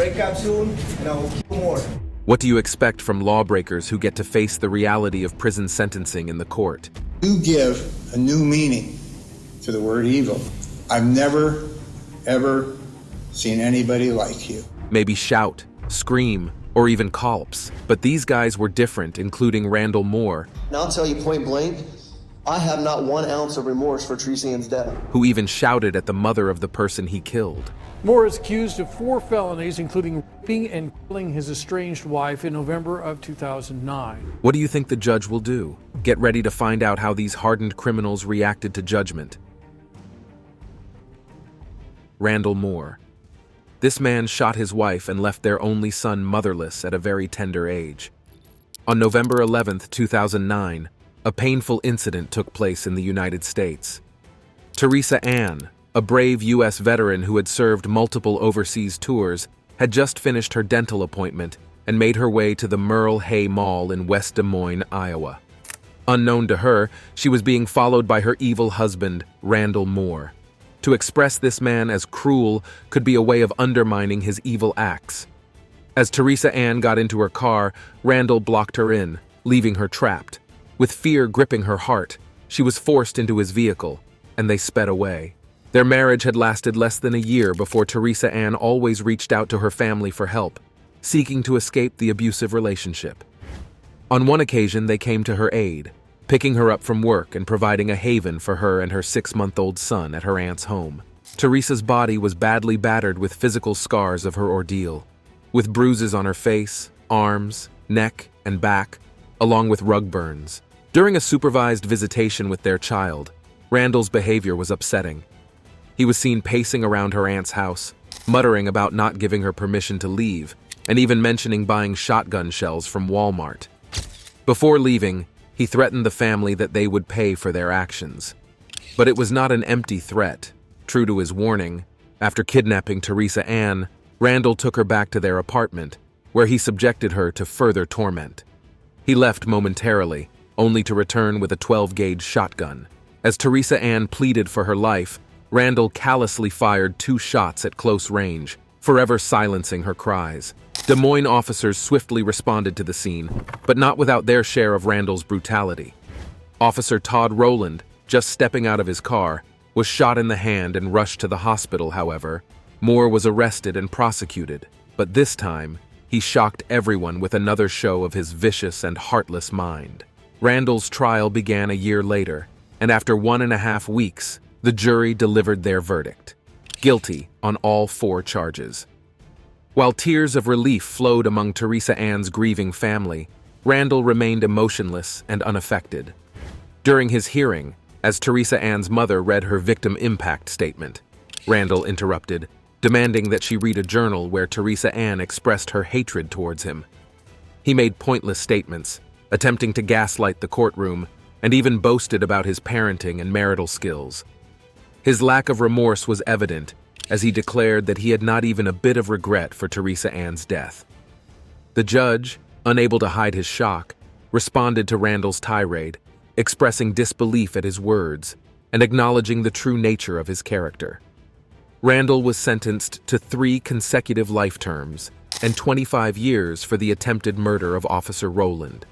break up soon, and I will kill more. What do you expect from lawbreakers who get to face the reality of prison sentencing in the court? You give a new meaning to the word evil. I've never, ever seen anybody like you. Maybe shout, scream, or even collpse. But these guys were different, including Randall Moore. And I'll tell you point blank, I have not 1 ounce of remorse for Teresa Ann's death. Who even shouted at the mother of the person he killed. Moore is accused of 4 felonies, including raping and killing his estranged wife in November of 2009. What do you think the judge will do? Get ready to find out how these hardened criminals reacted to judgment. Randall Moore. This man shot his wife and left their only son motherless at a very tender age. On November 11, 2009, a painful incident took place in the United States. Teresa Ann, a brave U.S. veteran who had served multiple overseas tours, had just finished her dental appointment and made her way to the Merle Hay Mall in West Des Moines, Iowa. Unknown to her, she was being followed by her evil husband, Randall Moore. To express this man as cruel could be a way of undermining his evil acts. As Teresa Ann got into her car, Randall blocked her in, leaving her trapped. With fear gripping her heart, she was forced into his vehicle, and they sped away. Their marriage had lasted less than a year before Teresa Ann always reached out to her family for help, seeking to escape the abusive relationship. On one occasion, they came to her aid, picking her up from work and providing a haven for her and her 6-month-old son at her aunt's home. Teresa's body was badly battered with physical scars of her ordeal, with bruises on her face, arms, neck, and back, along with rug burns. During a supervised visitation with their child, Randall's behavior was upsetting. He was seen pacing around her aunt's house, muttering about not giving her permission to leave, and even mentioning buying shotgun shells from Walmart. Before leaving, he threatened the family that they would pay for their actions. But it was not an empty threat. True to his warning, after kidnapping Teresa Ann, Randall took her back to their apartment, where he subjected her to further torment. He left momentarily, only to return with a 12-gauge shotgun. As Teresa Ann pleaded for her life, Randall callously fired 2 shots at close range, forever silencing her cries. Des Moines officers swiftly responded to the scene, but not without their share of Randall's brutality. Officer Todd Rowland, just stepping out of his car, was shot in the hand and rushed to the hospital. However, Moore was arrested and prosecuted, but this time, he shocked everyone with another show of his vicious and heartless mind. Randall's trial began a year later, and after 1.5 weeks, the jury delivered their verdict: guilty on all 4 charges. While tears of relief flowed among Teresa Ann's grieving family, Randall remained emotionless and unaffected. During his hearing, as Teresa Ann's mother read her victim impact statement, Randall interrupted, demanding that she read a journal where Teresa Ann expressed her hatred towards him. He made pointless statements, attempting to gaslight the courtroom, and even boasted about his parenting and marital skills. His lack of remorse was evident, as he declared that he had not even a bit of regret for Teresa Ann's death. The judge, unable to hide his shock, responded to Randall's tirade, expressing disbelief at his words and acknowledging the true nature of his character. Randall was sentenced to 3 consecutive life terms and 25 years for the attempted murder of Officer Rowland.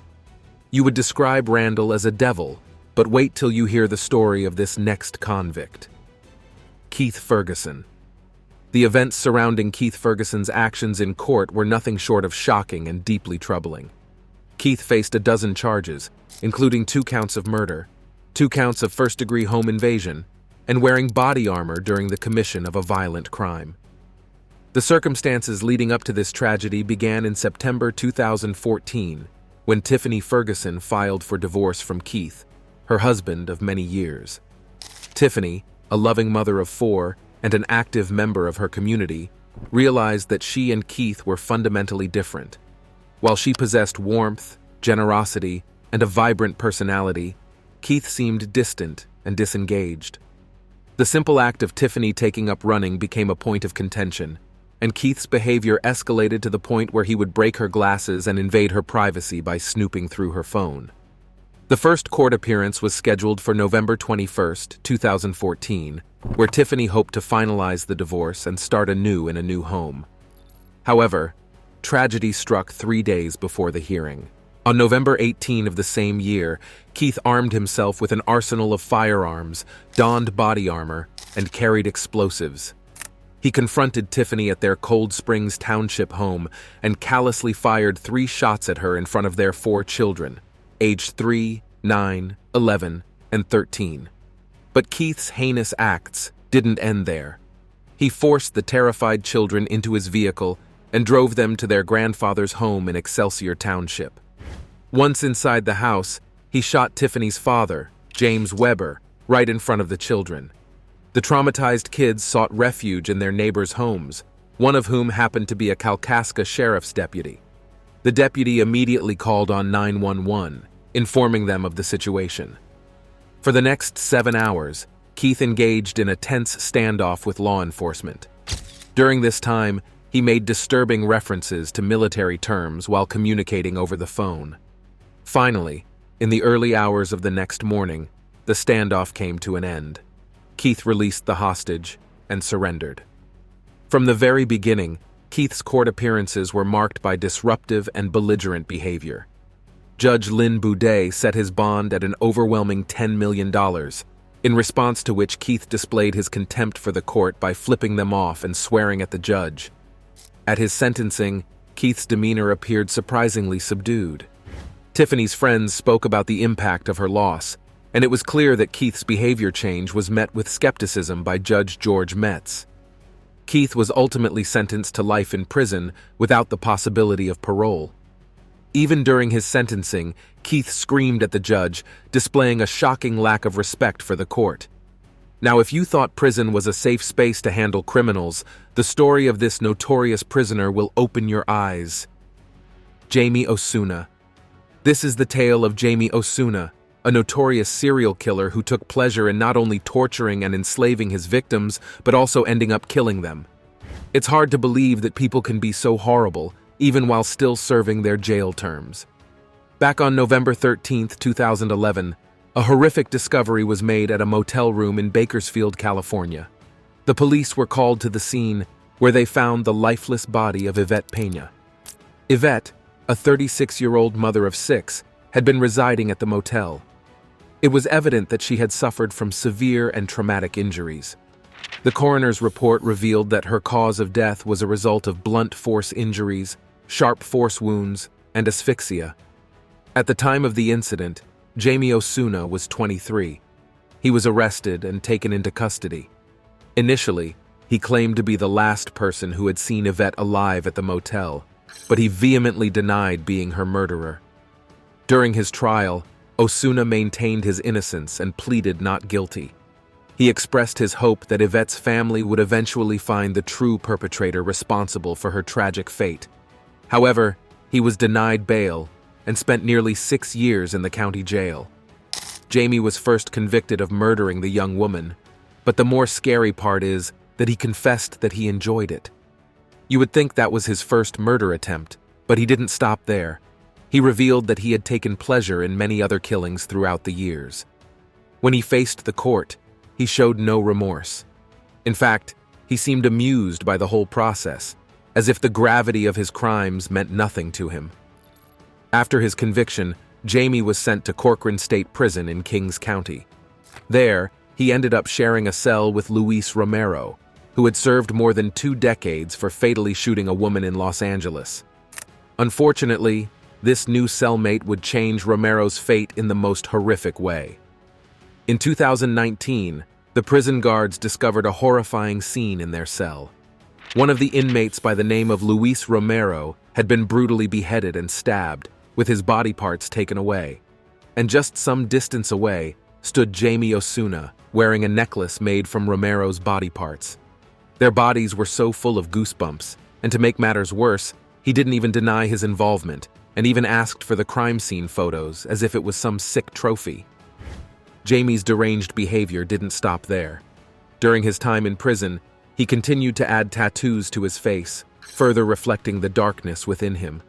You would describe Randall as a devil, but wait till you hear the story of this next convict. Keith Ferguson. The events surrounding Keith Ferguson's actions in court were nothing short of shocking and deeply troubling. Keith faced a dozen charges, including 2 counts of murder, 2 counts of first-degree home invasion, and wearing body armor during the commission of a violent crime. The circumstances leading up to this tragedy began in September 2014, when Tiffany Ferguson filed for divorce from Keith, her husband of many years. Tiffany, a loving mother of 4 and an active member of her community, realized that she and Keith were fundamentally different. While she possessed warmth, generosity, and a vibrant personality, Keith seemed distant and disengaged. The simple act of Tiffany taking up running became a point of contention, and Keith's behavior escalated to the point where he would break her glasses and invade her privacy by snooping through her phone. The first court appearance was scheduled for November 21, 2014, where Tiffany hoped to finalize the divorce and start anew in a new home. However, tragedy struck 3 days before the hearing. On November 18 of the same year, Keith armed himself with an arsenal of firearms, donned body armor, and carried explosives. He confronted Tiffany at their Cold Springs Township home and callously fired 3 shots at her in front of their 4 children, aged 3, 9, 11, and 13. But Keith's heinous acts didn't end there. He forced the terrified children into his vehicle and drove them to their grandfather's home in Excelsior Township. Once inside the house, he shot Tiffany's father, James Weber, right in front of the children. The traumatized kids sought refuge in their neighbors' homes, one of whom happened to be a Kalkaska sheriff's deputy. The deputy immediately called on 911, informing them of the situation. For the next 7 hours, Keith engaged in a tense standoff with law enforcement. During this time, he made disturbing references to military terms while communicating over the phone. Finally, in the early hours of the next morning, the standoff came to an end. Keith released the hostage and surrendered. From the very beginning, Keith's court appearances were marked by disruptive and belligerent behavior. Judge Lynn Boudet set his bond at an overwhelming $10 million, in response to which Keith displayed his contempt for the court by flipping them off and swearing at the judge. At his sentencing, Keith's demeanor appeared surprisingly subdued. Tiffany's friends spoke about the impact of her loss, and it was clear that Keith's behavior change was met with skepticism by Judge George Metz. Keith was ultimately sentenced to life in prison without the possibility of parole. Even during his sentencing, Keith screamed at the judge, displaying a shocking lack of respect for the court. Now, if you thought prison was a safe space to handle criminals, the story of this notorious prisoner will open your eyes. Jamie Osuna. This is the tale of Jamie Osuna, a notorious serial killer who took pleasure in not only torturing and enslaving his victims, but also ending up killing them. It's hard to believe that people can be so horrible, even while still serving their jail terms. Back on November 13, 2011, a horrific discovery was made at a motel room in Bakersfield, California. The police were called to the scene, where they found the lifeless body of Yvette Pena. Yvette, a 36-year-old mother of 6, had been residing at the motel. It was evident that she had suffered from severe and traumatic injuries. The coroner's report revealed that her cause of death was a result of blunt force injuries, sharp force wounds, and asphyxia. At the time of the incident, Jamie Osuna was 23. He was arrested and taken into custody. Initially, he claimed to be the last person who had seen Yvette alive at the motel, but he vehemently denied being her murderer. During his trial, Osuna maintained his innocence and pleaded not guilty. He expressed his hope that Yvette's family would eventually find the true perpetrator responsible for her tragic fate. However, he was denied bail and spent nearly 6 years in the county jail. Jamie was first convicted of murdering the young woman, but the more scary part is that he confessed that he enjoyed it. You would think that was his first murder attempt, but he didn't stop there. He revealed that he had taken pleasure in many other killings throughout the years. When he faced the court, he showed no remorse. In fact, he seemed amused by the whole process, as if the gravity of his crimes meant nothing to him. After his conviction, Jamie was sent to Corcoran State Prison in Kings County. There, he ended up sharing a cell with Luis Romero, who had served more than 2 decades for fatally shooting a woman in Los Angeles. Unfortunately, this new cellmate would change Romero's fate in the most horrific way. In 2019, the prison guards discovered a horrifying scene in their cell. One of the inmates by the name of Luis Romero had been brutally beheaded and stabbed, with his body parts taken away. And just some distance away stood Jamie Osuna, wearing a necklace made from Romero's body parts. Their bodies were so full of goosebumps, and to make matters worse, he didn't even deny his involvement, and even asked for the crime scene photos as if it was some sick trophy. Jamie's deranged behavior didn't stop there. During his time in prison, he continued to add tattoos to his face, further reflecting the darkness within him.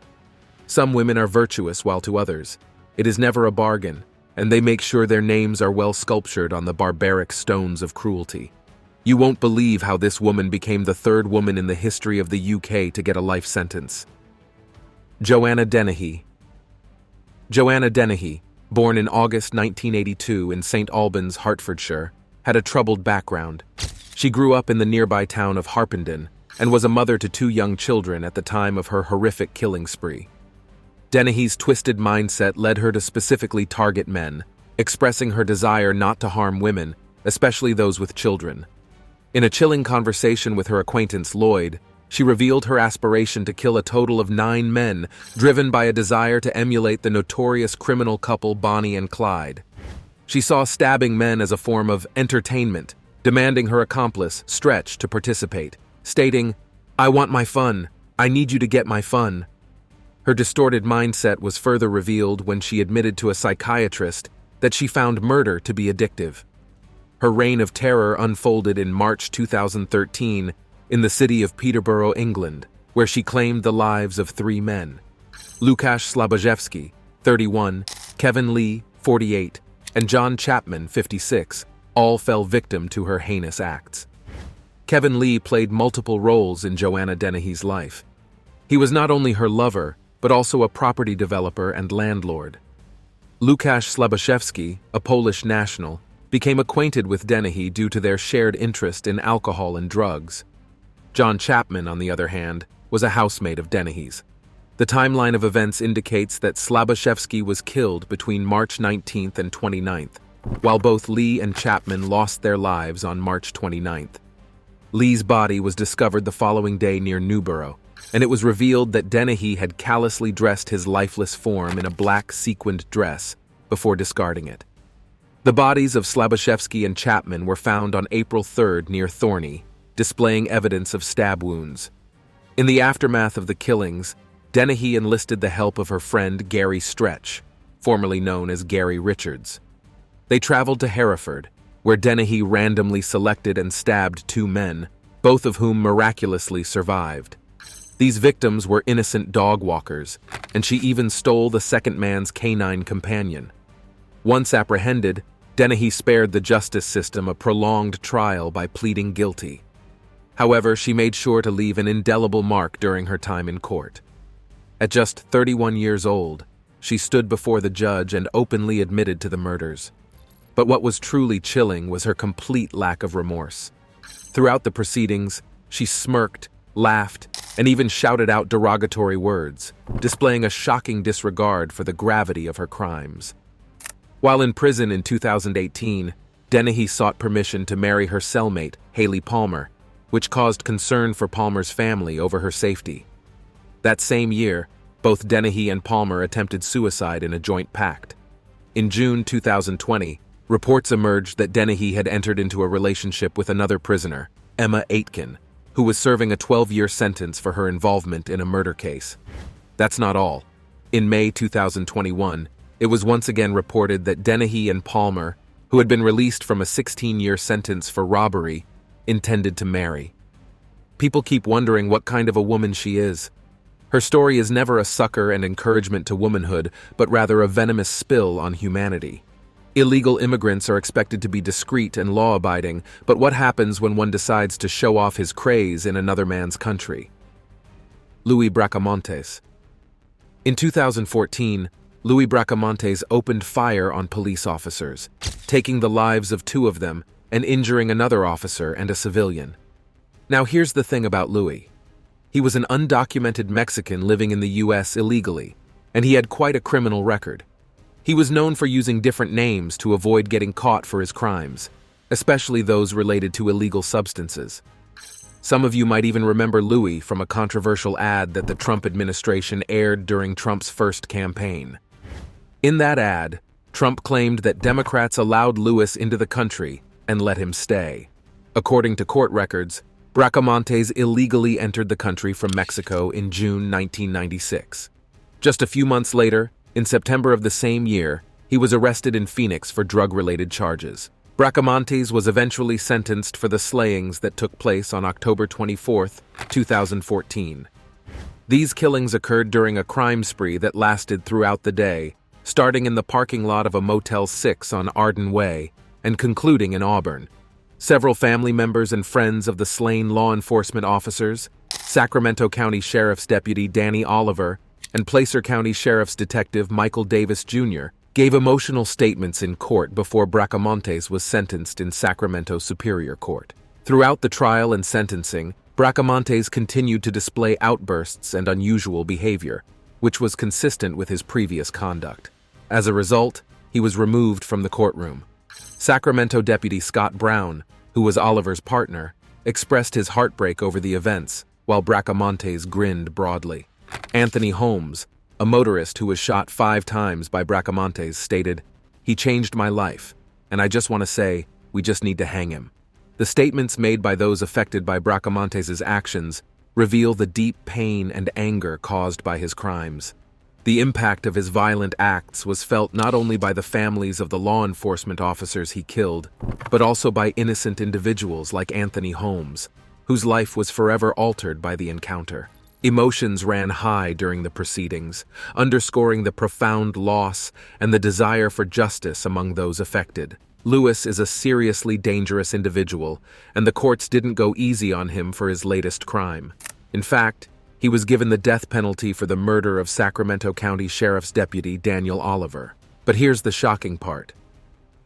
Some women are virtuous, while to others, it is never a bargain, and they make sure their names are well sculptured on the barbaric stones of cruelty. You won't believe how this woman became the third woman in the history of the UK to get a life sentence. Joanna Dene. Joanna Dene, born in August 1982 in St. Albans, Hertfordshire, had a troubled background. She grew up in the nearby town of Hardened and was a mother to 2 young children at the time of her horrific killing spree. Dene's twisted mindset led her to specifically target men, expressing her desire not to harm women, especially those with children. In a chilling conversation with her acquaintance Lloyd, she revealed her aspiration to kill a total of 9 men, driven by a desire to emulate the notorious criminal couple Bonnie and Clyde. She saw stabbing men as a form of entertainment, demanding her accomplice, Stretch, to participate, stating, "I want my fun. I need you to get my fun." Her distorted mindset was further revealed when she admitted to a psychiatrist that she found murder to be addictive. Her reign of terror unfolded in March 2013 in the city of Peterborough, England, where she claimed the lives of 3 men. Łukasz Slabojewski, 31, Kevin Lee, 48, and John Chapman, 56, all fell victim to her heinous acts. Kevin Lee played multiple roles in Joanna Dene's life. He was not only her lover, but also a property developer and landlord. Łukasz Slabojewski, a Polish national, became acquainted with Dene due to their shared interest in alcohol and drugs. John Chapman, on the other hand, was a housemate of Dene's. The timeline of events indicates that Slabojewski was killed between March 19th and 29th, while both Lee and Chapman lost their lives on March 29th. Lee's body was discovered the following day near Newborough, and it was revealed that Dene had callously dressed his lifeless form in a black sequined dress before discarding it. The bodies of Slabojewski and Chapman were found on April 3rd near Thorney, displaying evidence of stab wounds. In the aftermath of the killings, Dene enlisted the help of her friend Gary Stretch, formerly known as Gary Richards. They traveled to Hereford, where Dene randomly selected and stabbed 2 men, both of whom miraculously survived. These victims were innocent dog walkers, and she even stole the second man's canine companion. Once apprehended, Dene spared the justice system a prolonged trial by pleading guilty. However, she made sure to leave an indelible mark during her time in court. At just 31 years old, she stood before the judge and openly admitted to the murders. But what was truly chilling was her complete lack of remorse. Throughout the proceedings, she smirked, laughed, and even shouted out derogatory words, displaying a shocking disregard for the gravity of her crimes. While in prison in 2018, Dene sought permission to marry her cellmate, Haley Palmer, which caused concern for Palmer's family over her safety. That same year, both Dene and Palmer attempted suicide in a joint pact. In June 2020, reports emerged that Dene had entered into a relationship with another prisoner, Emma Aitken, who was serving a 12-year sentence for her involvement in a murder case. That's not all. In May 2021, it was once again reported that Dene and Palmer, who had been released from a 16-year sentence for robbery, intended to marry. People keep wondering what kind of a woman she is. Her story is never a succor and encouragement to womanhood, but rather a venomous spill on humanity. Illegal immigrants are expected to be discreet and law-abiding, but what happens when one decides to show off his craze in another man's country? Louis Bracamontes. In 2014, Louis Bracamontes opened fire on police officers, taking the lives of 2 of them and injuring another officer and a civilian. Now here's the thing about Louis. He was an undocumented Mexican living in the US illegally, and he had quite a criminal record. He was known for using different names to avoid getting caught for his crimes, especially those related to illegal substances. Some of you might even remember Louis from a controversial ad that the Trump administration aired during Trump's first campaign. In that ad, Trump claimed that Democrats allowed Louis into the country and let him stay. According to court records, Bracamontes illegally entered the country from Mexico in June 1996. Just a few months later, in September of the same year, he was arrested in Phoenix for drug-related charges. Bracamontes was eventually sentenced for the slayings that took place on October 24, 2014. These killings occurred during a crime spree that lasted throughout the day, starting in the parking lot of a Motel 6 on Arden Way and concluding in Auburn. Several family members and friends of the slain law enforcement officers, Sacramento County Sheriff's Deputy Danny Oliver and Placer County Sheriff's Detective Michael Davis Jr., gave emotional statements in court before Bracamontes was sentenced in Sacramento Superior Court. Throughout the trial and sentencing, Bracamontes continued to display outbursts and unusual behavior, which was consistent with his previous conduct. As a result, he was removed from the courtroom. Sacramento Deputy Scott Braum, who was Oliver's partner, expressed his heartbreak over the events, while Bracamontes grinned broadly. Anthony Holmes, a motorist who was shot 5 times by Bracamontes, stated, "He changed my life, and I just want to say, we just need to hang him." The statements made by those affected by Bracamontes' actions reveal the deep pain and anger caused by his crimes. The impact of his violent acts was felt not only by the families of the law enforcement officers he killed, but also by innocent individuals like Anthony Holmes, whose life was forever altered by the encounter. Emotions ran high during the proceedings, underscoring the profound loss and the desire for justice among those affected. Lewis is a seriously dangerous individual, and the courts didn't go easy on him for his latest crime. In fact, he was given the death penalty for the murder of Sacramento County Sheriff's Deputy Daniel Oliver. But here's the shocking part.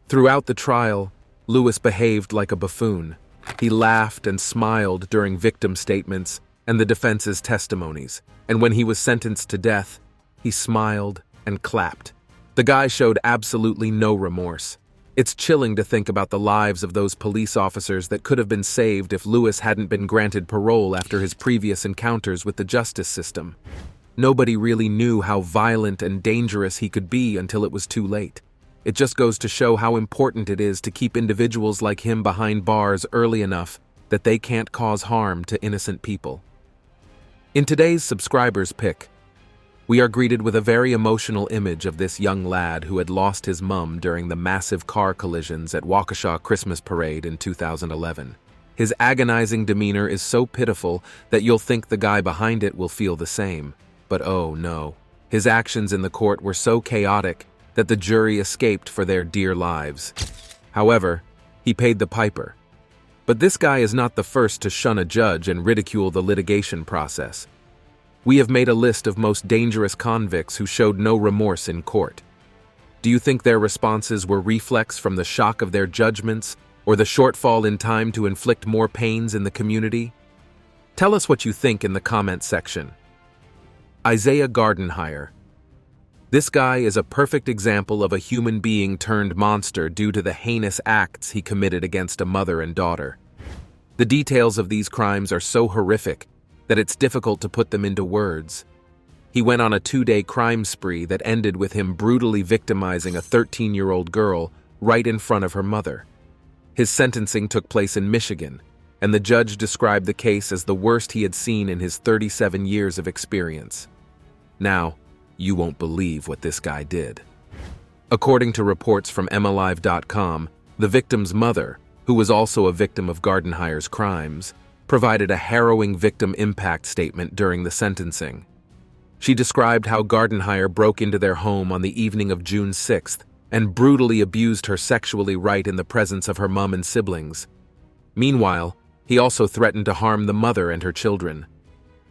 Throughout the trial, Lewis behaved like a buffoon. He laughed and smiled during victim statements and the defense's testimonies, and when he was sentenced to death, he smiled and clapped. The guy showed absolutely no remorse. It's chilling to think about the lives of those police officers that could have been saved if Lewis hadn't been granted parole after his previous encounters with the justice system. Nobody really knew how violent and dangerous he could be until it was too late. It just goes to show how important it is to keep individuals like him behind bars early enough that they can't cause harm to innocent people. In today's subscriber's pick, we are greeted with a very emotional image of this young lad who had lost his mum during the massive car collisions at Waukesha Christmas Parade in 2011. His agonizing demeanor is so pitiful that you'll think the guy behind it will feel the same. But oh no, his actions in the court were so chaotic that the jury escaped for their dear lives. However, he paid the piper. But this guy is not the first to shun a judge and ridicule the litigation process. We have made a list of most dangerous convicts who showed no remorse in court. Do you think their responses were reflex from the shock of their judgments or the shortfall in time to inflict more pains in the community? Tell us what you think in the comment section. Isaiah Gardenhire. This guy is a perfect example of a human being turned monster due to the heinous acts he committed against a mother and daughter. The details of these crimes are so horrific that it's difficult to put them into words. He went on a 2-day crime spree that ended with him brutally victimizing a 13-year-old girl right in front of her mother. His sentencing took place in Michigan, and the judge described the case as the worst he had seen in his 37 years of experience. Now, you won't believe what this guy did. According to reports from MLive.com, the victim's mother, who was also a victim of Gardenhire's crimes, provided a harrowing victim impact statement during the sentencing. She described how Gardenhire broke into their home on the evening of June 6th and brutally abused her sexually right in the presence of her mom and siblings. Meanwhile, he also threatened to harm the mother and her children.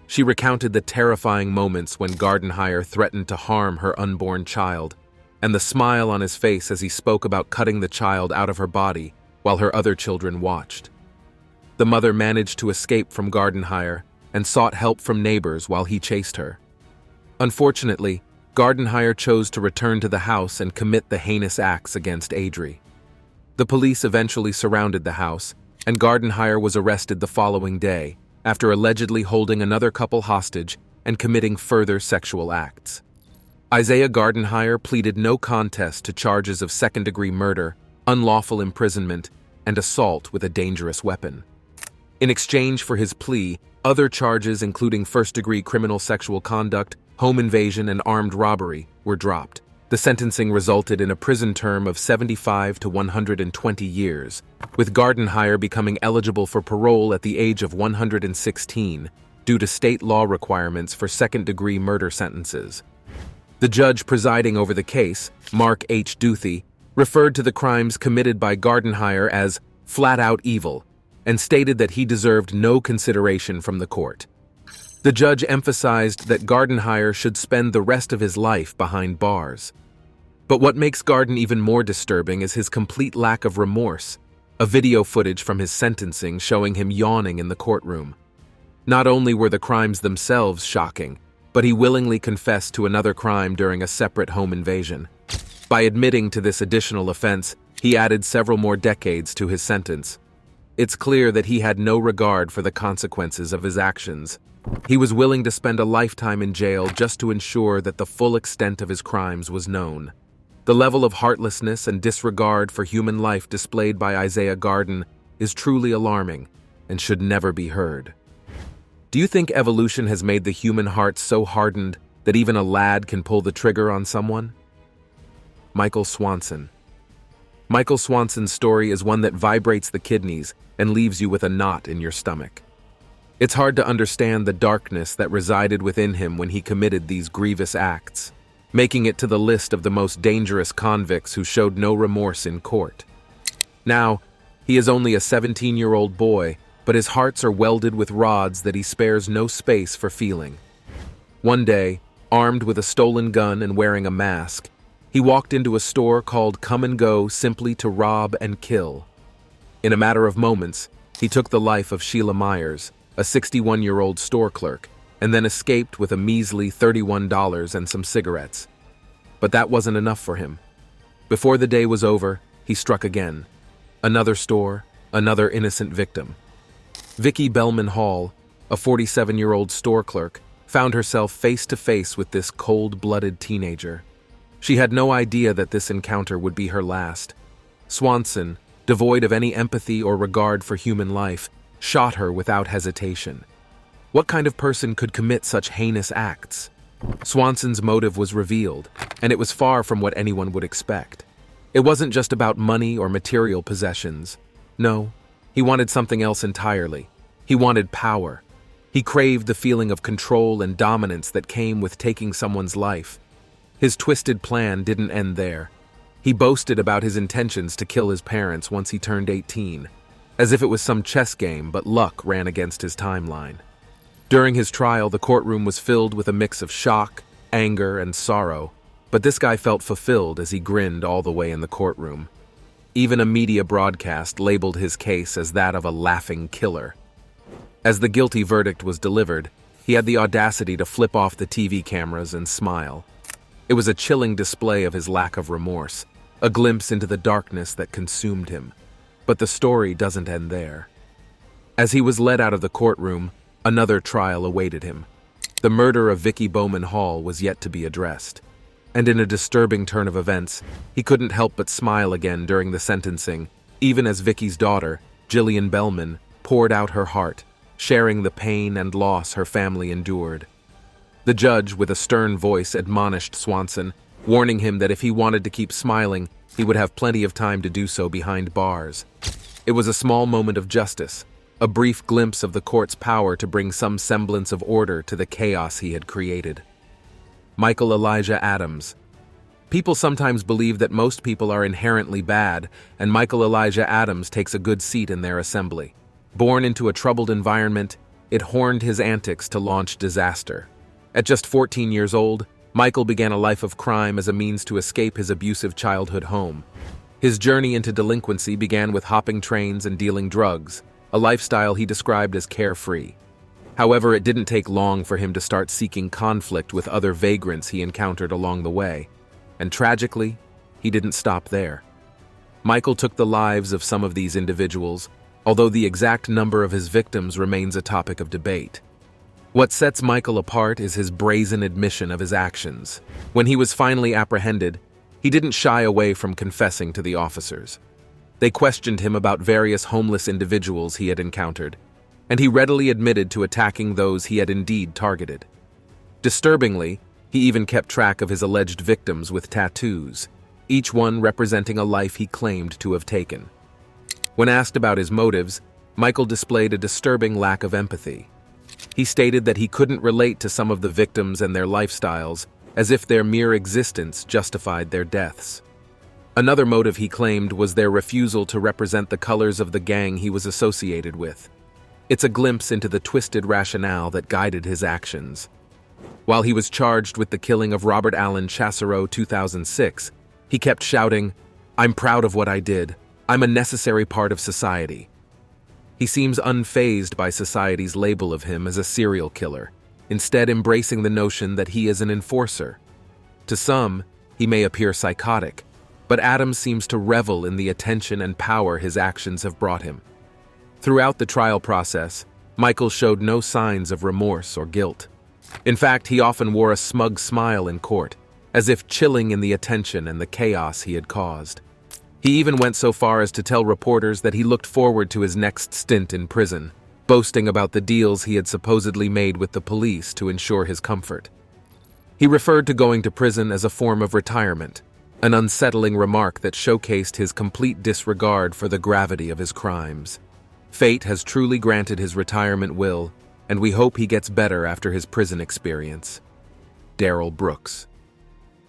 She recounted the terrifying moments when Gardenhire threatened to harm her unborn child, and the smile on his face as he spoke about cutting the child out of her body while her other children watched. The mother managed to escape from Gardenhire and sought help from neighbors while he chased her. Unfortunately, Gardenhire chose to return to the house and commit the heinous acts against Adri. The police eventually surrounded the house, and Gardenhire was arrested the following day after allegedly holding another couple hostage and committing further sexual acts. Isaiah Gardenhire pleaded no contest to charges of second-degree murder, unlawful imprisonment, and assault with a dangerous weapon. In exchange for his plea, other charges including first-degree criminal sexual conduct, home invasion, and armed robbery were dropped. The sentencing resulted in a prison term of 75 to 120 years, with Gardenhire becoming eligible for parole at the age of 116 due to state law requirements for second-degree murder sentences. The judge presiding over the case, Mark H. Duthie, referred to the crimes committed by Gardenhire as flat-out evil, and stated that he deserved no consideration from the court. The judge emphasized that Gardenhire should spend the rest of his life behind bars. But what makes Garden even more disturbing is his complete lack of remorse, a video footage from his sentencing showing him yawning in the courtroom. Not only were the crimes themselves shocking, but he willingly confessed to another crime during a separate home invasion. By admitting to this additional offense, he added several more decades to his sentence. It's clear that he had no regard for the consequences of his actions. He was willing to spend a lifetime in jail just to ensure that the full extent of his crimes was known. The level of heartlessness and disregard for human life displayed by Isaiah Garden is truly alarming and should never be heard. Do you think evolution has made the human heart so hardened that even a lad can pull the trigger on someone? Michael Swanson. Michael Swanson's story is one that vibrates the kidneys and leaves you with a knot in your stomach. It's hard to understand the darkness that resided within him when he committed these grievous acts, making it to the list of the most dangerous convicts who showed no remorse in court. Now, he is only a 17-year-old boy, but his hearts are welded with rods that he spares no space for feeling. One day, armed with a stolen gun and wearing a mask, he walked into a store called Come and Go simply to rob and kill. In a matter of moments, he took the life of Sheila Myers, a 61-year-old store clerk, and then escaped with a measly $31 and some cigarettes. But that wasn't enough for him. Before the day was over, he struck again. Another store, another innocent victim. Vicki Bellman Hall, a 47-year-old store clerk, found herself face-to-face with this cold-blooded teenager. She had no idea that this encounter would be her last. Swanson, devoid of any empathy or regard for human life, shot her without hesitation. What kind of person could commit such heinous acts? Swanson's motive was revealed, and it was far from what anyone would expect. It wasn't just about money or material possessions. No, he wanted something else entirely. He wanted power. He craved the feeling of control and dominance that came with taking someone's life. His twisted plan didn't end there. He boasted about his intentions to kill his parents once he turned 18, as if it was some chess game, but luck ran against his timeline. During his trial, the courtroom was filled with a mix of shock, anger, and sorrow, but this guy felt fulfilled as he grinned all the way in the courtroom. Even a media broadcast labeled his case as that of a laughing killer. As the guilty verdict was delivered, he had the audacity to flip off the TV cameras and smile. It was a chilling display of his lack of remorse, a glimpse into the darkness that consumed him. But the story doesn't end there. As he was led out of the courtroom, another trial awaited him. The murder of Vicki Bowman Hall was yet to be addressed. And in a disturbing turn of events, he couldn't help but smile again during the sentencing, even as Vicki's daughter, Jillian Bellman, poured out her heart, sharing the pain and loss her family endured. The judge, with a stern voice, admonished Swanson, warning him that if he wanted to keep smiling, he would have plenty of time to do so behind bars. It was a small moment of justice, a brief glimpse of the court's power to bring some semblance of order to the chaos he had created. Michael Elijah Adams. People sometimes believe that most people are inherently bad, and Michael Elijah Adams takes a good seat in their assembly. Born into a troubled environment, it horned his antics to launch disaster. At just 14 years old, Michael began a life of crime as a means to escape his abusive childhood home. His journey into delinquency began with hopping trains and dealing drugs, a lifestyle he described as carefree. However, it didn't take long for him to start seeking conflict with other vagrants he encountered along the way. And tragically, he didn't stop there. Michael took the lives of some of these individuals, although the exact number of his victims remains a topic of debate. What sets Michael apart is his brazen admission of his actions. When he was finally apprehended, he didn't shy away from confessing to the officers. They questioned him about various homeless individuals he had encountered, and he readily admitted to attacking those he had indeed targeted. Disturbingly, he even kept track of his alleged victims with tattoos, each one representing a life he claimed to have taken. When asked about his motives, Michael displayed a disturbing lack of empathy. He stated that he couldn't relate to some of the victims and their lifestyles, as if their mere existence justified their deaths. Another motive he claimed was their refusal to represent the colors of the gang he was associated with. It's a glimpse into the twisted rationale that guided his actions. While he was charged with the killing of Robert Allen Chassereau 2006, he kept shouting, "I'm proud of what I did. I'm a necessary part of society." He seems unfazed by society's label of him as a serial killer, instead embracing the notion that he is an enforcer. To some, he may appear psychotic, but Adams seems to revel in the attention and power his actions have brought him. Throughout the trial process, Michael showed no signs of remorse or guilt. In fact, he often wore a smug smile in court, as if chilling in the attention and the chaos he had caused. He even went so far as to tell reporters that he looked forward to his next stint in prison, boasting about the deals he had supposedly made with the police to ensure his comfort. He referred to going to prison as a form of retirement, an unsettling remark that showcased his complete disregard for the gravity of his crimes. Fate has truly granted his retirement will, and we hope he gets better after his prison experience. Daryl Brooks.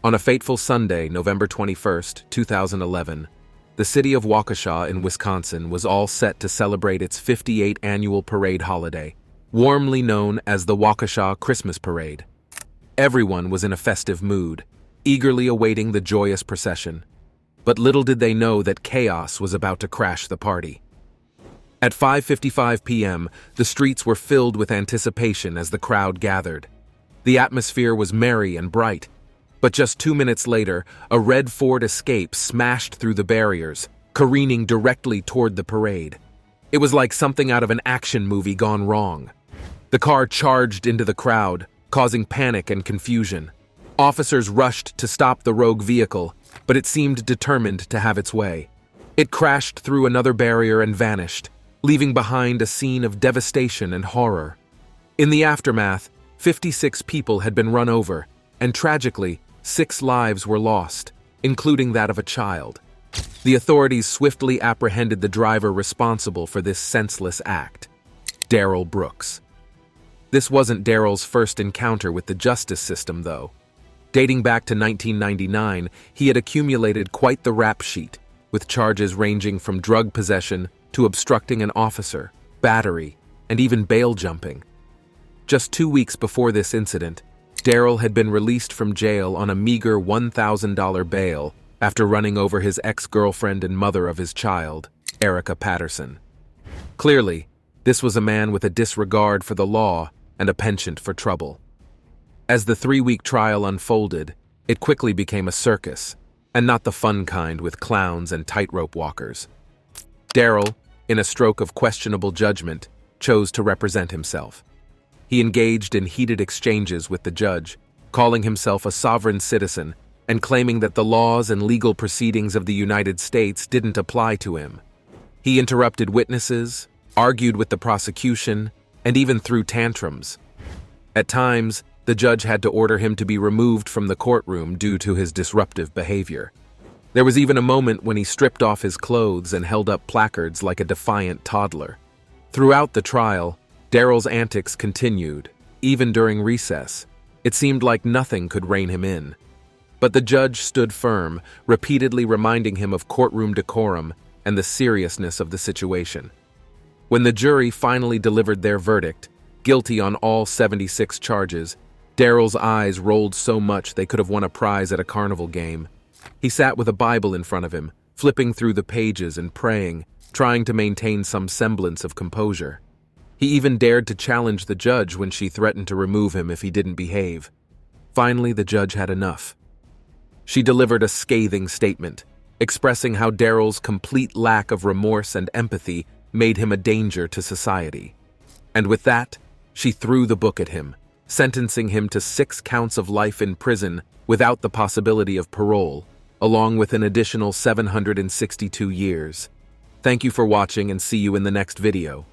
On a fateful Sunday, November 21, 2011, the city of Waukesha in Wisconsin was all set to celebrate its 58th annual parade holiday, warmly known as the Waukesha Christmas Parade. Everyone was in a festive mood, eagerly awaiting the joyous procession. But little did they know that chaos was about to crash the party. At 5:55 p.m., the streets were filled with anticipation as the crowd gathered. The atmosphere was merry and bright, but just 2 minutes later, a red Ford Escape smashed through the barriers, careening directly toward the parade. It was like something out of an action movie gone wrong. The car charged into the crowd, causing panic and confusion. Officers rushed to stop the rogue vehicle, but it seemed determined to have its way. It crashed through another barrier and vanished, leaving behind a scene of devastation and horror. In the aftermath, 56 people had been run over, and tragically, 6 lives were lost, including that of a child. The authorities swiftly apprehended the driver responsible for this senseless act, Daryl Brooks. This wasn't Daryl's first encounter with the justice system, though. Dating back to 1999, he had accumulated quite the rap sheet, with charges ranging from drug possession to obstructing an officer, battery, and even bail jumping. Just 2 weeks before this incident, Daryl had been released from jail on a meager $1,000 bail after running over his ex-girlfriend and mother of his child, Erica Patterson. Clearly, this was a man with a disregard for the law and a penchant for trouble. As the 3-week trial unfolded, it quickly became a circus, and not the fun kind with clowns and tightrope walkers. Daryl, in a stroke of questionable judgment, chose to represent himself. He engaged in heated exchanges with the judge, calling himself a sovereign citizen and claiming that the laws and legal proceedings of the United States didn't apply to him. He interrupted witnesses, argued with the prosecution, and even threw tantrums. At times, the judge had to order him to be removed from the courtroom due to his disruptive behavior. There was even a moment when he stripped off his clothes and held up placards like a defiant toddler. Throughout the trial, Daryl's antics continued, even during recess. It seemed like nothing could rein him in. But the judge stood firm, repeatedly reminding him of courtroom decorum and the seriousness of the situation. When the jury finally delivered their verdict, guilty on all 76 charges, Daryl's eyes rolled so much they could have won a prize at a carnival game. He sat with a Bible in front of him, flipping through the pages and praying, trying to maintain some semblance of composure. He even dared to challenge the judge when she threatened to remove him if he didn't behave. Finally, the judge had enough. She delivered a scathing statement, expressing how Daryl's complete lack of remorse and empathy made him a danger to society. And with that, she threw the book at him, sentencing him to 6 counts of life in prison without the possibility of parole, along with an additional 762 years. Thank you for watching and see you in the next video.